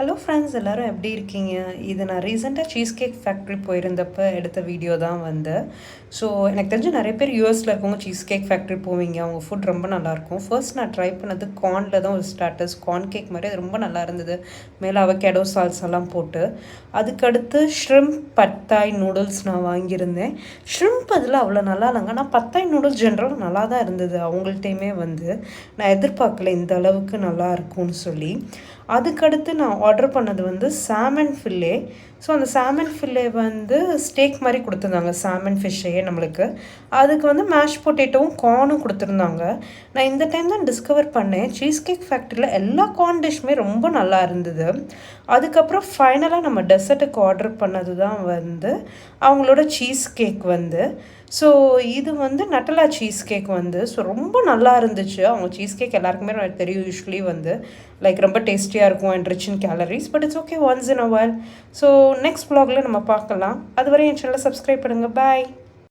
Hello friends, எல்லோரும் எப்படி இருக்கீங்க? இது நான் ரீசெண்டாக சீஸ் கேக் ஃபேக்ட்ரி போயிருந்தப்போ எடுத்த வீடியோ தான் வந்து. ஸோ எனக்கு தெரிஞ்சு நிறைய பேர் யூஎஸில் இருக்கவங்க சீஸ் கேக் ஃபேக்ட்ரி போவீங்க. அவங்க ஃபுட் ரொம்ப நல்லாயிருக்கும். ஃபர்ஸ்ட் நான் ட்ரை பண்ணது கார்னில் தான் ஒரு ஸ்டார்டர்ஸ். கார்ன் கேக் மாதிரி அது ரொம்ப நல்லா இருந்தது. மேலே அவகேடோ சால்ஸெல்லாம் போட்டு. அதுக்கடுத்து ஷ்ரிம்ப் பத்தாய் நூடுல்ஸ் நான் வாங்கியிருந்தேன். ஷ்ரிம்ப் அதில் அவ்வளோ நல்லா இல்லைங்க. ஆனால் பத்தாய் நூடுல்ஸ் ஜென்ரலாக நல்லா தான் இருந்தது. அவங்கள்ட்டையுமே வந்து நான் எதிர்பார்க்கல இந்த அளவுக்கு நல்லா இருக்கும்னு சொல்லி. அதுக்கடுத்து நான் ஆர்டர் பண்ணது வந்து சாமன் ஃபில்லே. ஸோ அந்த சாமன் ஃபில்லே வந்து ஸ்டேக் மாதிரி கொடுத்துருந்தாங்க, சாமன் ஃபிஷ்ஷையே நம்மளுக்கு. அதுக்கு வந்து மேஷ் பொட்டேட்டோவும் கார்னும் கொடுத்துருந்தாங்க. நான் இந்த டைம் தான் டிஸ்கவர் பண்ணேன், சீஸ் கேக் ஃபேக்ட்ரியில் எல்லா கார்ன் டிஷ்ஷுமே ரொம்ப நல்லா இருந்தது. அதுக்கப்புறம் ஃபைனலாக நம்ம டெசர்ட்டுக்கு ஆர்டர் பண்ணது தான் வந்து அவங்களோட சீஸ் கேக் வந்து. ஸோ இது வந்து நட்டலா சீஸ் கேக் வந்து ரொம்ப நல்லா இருந்துச்சு. அவங்க சீஸ் கேக் எல்லாருக்குமே எனக்கு தெரியும், யூஸ்வலி வந்து ரொம்ப டேஸ்டியாக இருக்கும் and rich in calories. But it's okay once in a while. So next வ்ளாகில் நம்ம பார்க்கலாம். அதுவரை என் சேனலை சப்ஸ்கிரைப் பண்ணுங்கள். பாய்.